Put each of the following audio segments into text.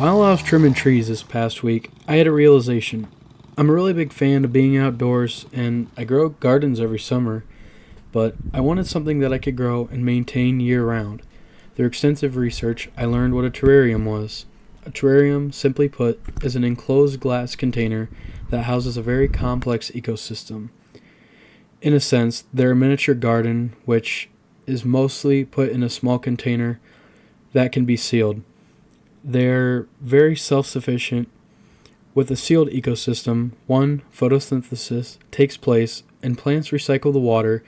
While I was trimming trees this past week, I had a realization. I'm a really big fan of being outdoors, and I grow gardens every summer, but I wanted something that I could grow and maintain year round. Through extensive research, I learned what a terrarium was. A terrarium, simply put, is an enclosed glass container that houses a very complex ecosystem. In a sense, they're a miniature garden, which is mostly put in a small container that can be sealed. They're very self-sufficient. With a sealed ecosystem, one, photosynthesis takes place and plants recycle the water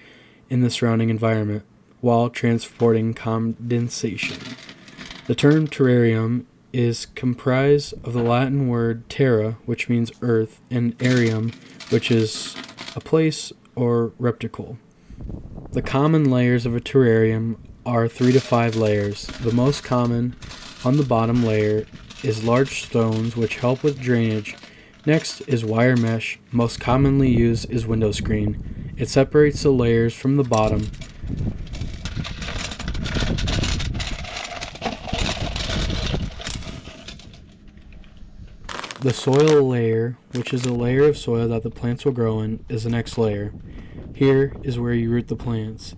in the surrounding environment while transporting condensation. The term terrarium is comprised of the Latin word terra, which means earth, and arium, which is a place or receptacle. The common layers of a terrarium are 3 to 5 layers. The most common on the bottom layer is large stones which help with drainage. Next is wire mesh. Most commonly used is window screen. It separates the layers from the bottom. The soil layer, which is a layer of soil that the plants will grow in, is the next layer. Here is where you root the plants.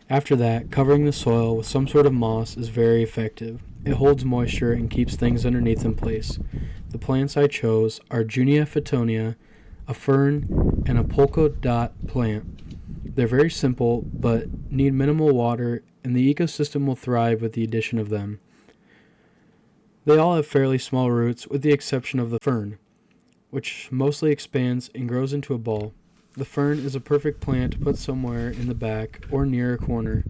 After that, covering the soil with some sort of moss is very effective. It holds moisture and keeps things underneath in place. The plants I chose are Junia Fittonia, a fern, and a polka dot plant. They're very simple, but need minimal water, and the ecosystem will thrive with the addition of them. They all have fairly small roots, with the exception of the fern, which mostly expands and grows into a ball. The fern is a perfect plant to put somewhere in the back or near a corner.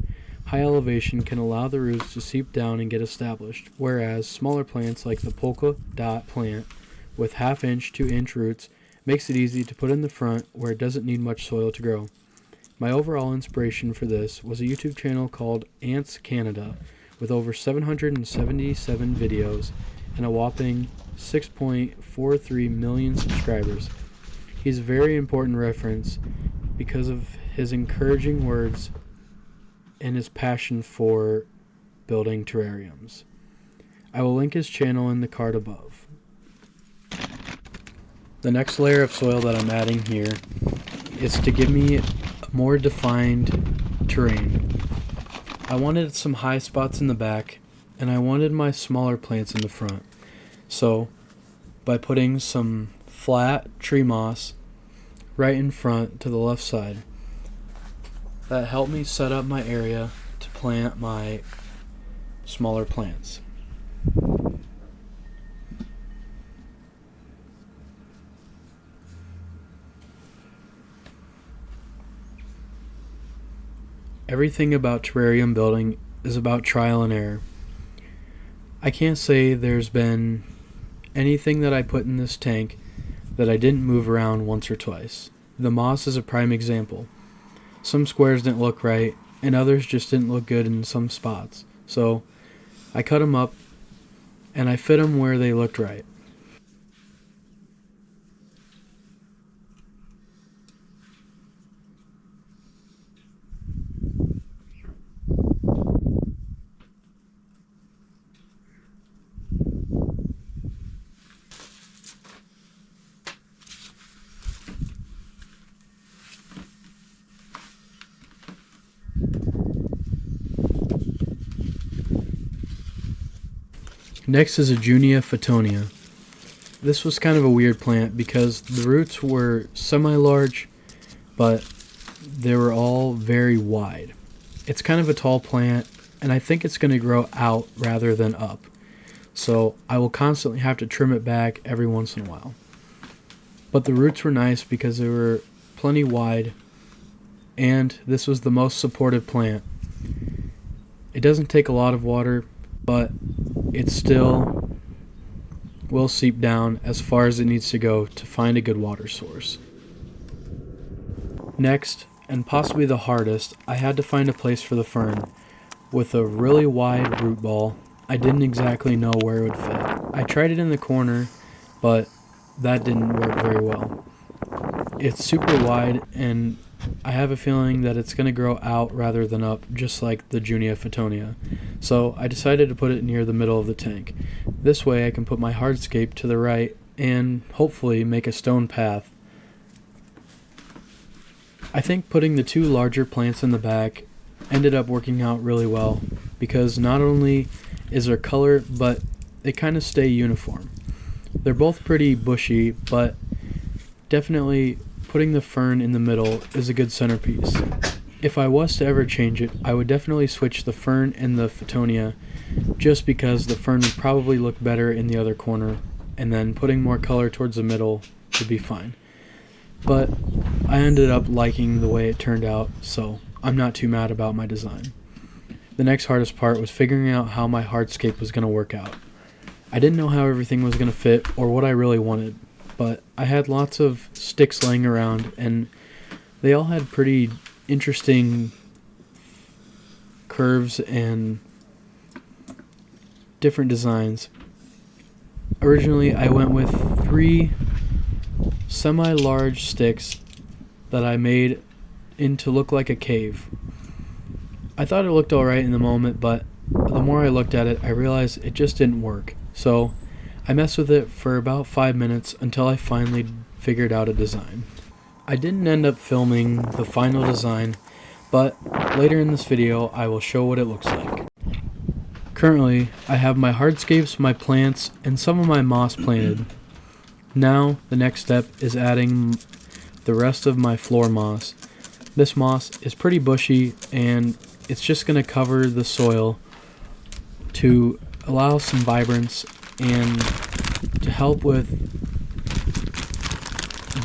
High elevation can allow the roots to seep down and get established, whereas smaller plants like the polka dot plant with half-inch to inch roots makes it easy to put in the front where it doesn't need much soil to grow. My overall inspiration for this was a YouTube channel called Ants-Canda with over 777 videos and a whopping 6.43 million subscribers. He's a very important reference because of his encouraging words and his passion for building terrariums. I will link his channel in the card above. The next layer of soil that I'm adding here is to give me a more defined terrain. I wanted some high spots in the back, and I wanted my smaller plants in the front. So, by putting some flat tree moss right in front to the left side, that helped me set up my area to plant my smaller plants. Everything about terrarium building is about trial and error. I can't say there's been anything that I put in this tank that I didn't move around once or twice. The moss is a prime example. Some squares didn't look right, and others just didn't look good in some spots. So I cut them up, and I fit them where they looked right. Next is a Junia Fittonia. This was kind of a weird plant because the roots were semi-large, but they were all very wide. It's kind of a tall plant, and I think it's going to grow out rather than up. So I will constantly have to trim it back every once in a while. But the roots were nice because they were plenty wide, and this was the most supportive plant. It doesn't take a lot of water, but it still will seep down as far as it needs to go to find a good water source. Next, and possibly the hardest, I had to find a place for the fern. With a really wide root ball, I didn't exactly know where it would fit. I tried it in the corner, but that didn't work very well. It's super wide, and I have a feeling that it's going to grow out rather than up, just like the Junia Fittonia. So I decided to put it near the middle of the tank. This way I can put my hardscape to the right and hopefully make a stone path. I think putting the two larger plants in the back ended up working out really well because not only is their color, but they kind of stay uniform. They're both pretty bushy, but definitely putting the fern in the middle is a good centerpiece. If I was to ever change it, I would definitely switch the fern and the Photonia just because the fern would probably look better in the other corner, and then putting more color towards the middle would be fine. But I ended up liking the way it turned out, so I'm not too mad about my design. The next hardest part was figuring out how my hardscape was going to work out. I didn't know how everything was going to fit or what I really wanted, but I had lots of sticks laying around and they all had pretty interesting curves and different designs. Originally, I went with 3 semi-large sticks that I made to look like a cave. I thought it looked alright in the moment, but the more I looked at it, I realized it just didn't work. So I messed with it for about 5 minutes until I finally figured out a design. I didn't end up filming the final design, but later in this video I will show what it looks like. Currently, I have my hardscapes, my plants, and some of my moss planted. Now, the next step is adding the rest of my floor moss. This moss is pretty bushy and it's just going to cover the soil to allow some vibrance and to help with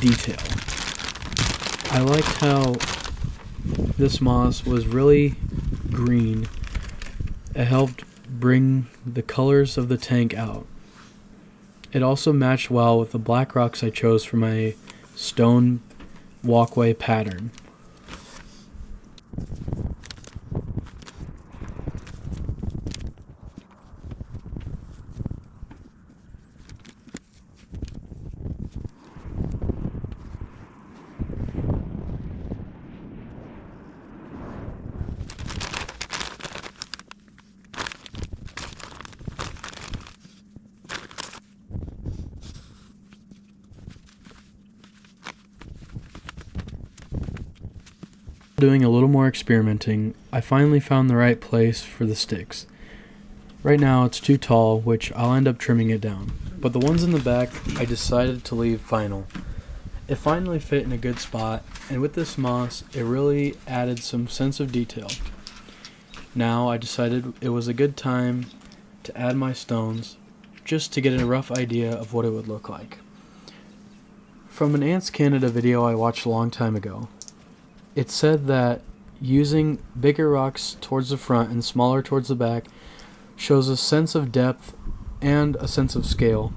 detail. I liked how this moss was really green. It helped bring the colors of the tank out. It also matched well with the black rocks I chose for my stone walkway pattern. Doing a little more experimenting, I finally found the right place for the sticks. Right now it's too tall, which I'll end up trimming it down. But the ones in the back, I decided to leave final. It finally fit in a good spot, and with this moss, it really added some sense of detail. Now I decided it was a good time to add my stones, just to get a rough idea of what it would look like. From an Ants-Canda video I watched a long time ago, it said that using bigger rocks towards the front and smaller towards the back shows a sense of depth and a sense of scale.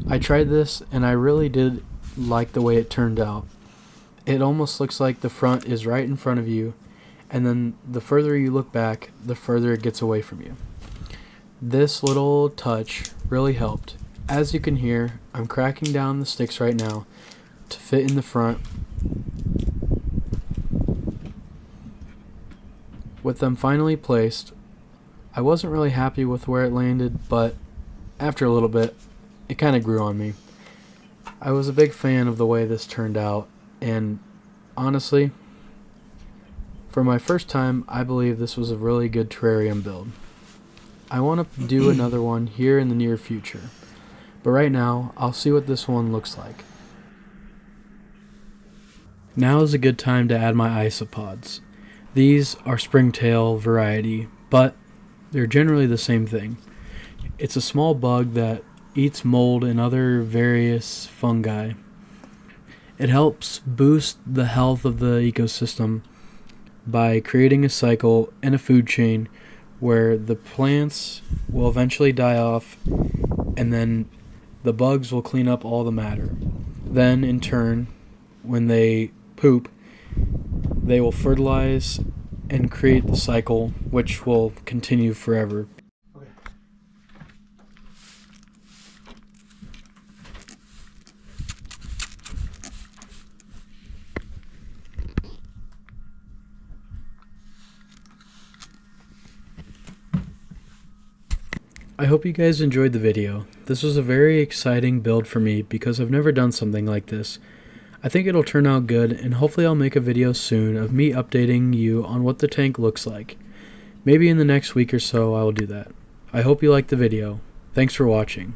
I tried this and I really did like the way it turned out. It almost looks like the front is right in front of you, and then the further you look back, the further it gets away from you. This little touch really helped. As you can hear, I'm cracking down the sticks right now to fit in the front. With them finally placed, I wasn't really happy with where it landed, but after a little bit, it kind of grew on me. I was a big fan of the way this turned out, and honestly, for my first time, I believe this was a really good terrarium build. I want to do another one here in the near future, but right now, I'll see what this one looks like. Now is a good time to add my isopods. These are springtail variety, but they're generally the same thing. It's a small bug that eats mold and other various fungi. It helps boost the health of the ecosystem by creating a cycle and a food chain where the plants will eventually die off and then the bugs will clean up all the matter. Then, in turn, when they poop, they will fertilize and create the cycle, which will continue forever. Okay. I hope you guys enjoyed the video. This was a very exciting build for me because I've never done something like this. I think it'll turn out good, and hopefully I'll make a video soon of me updating you on what the tank looks like. Maybe in the next week or so I will do that. I hope you liked the video. Thanks for watching.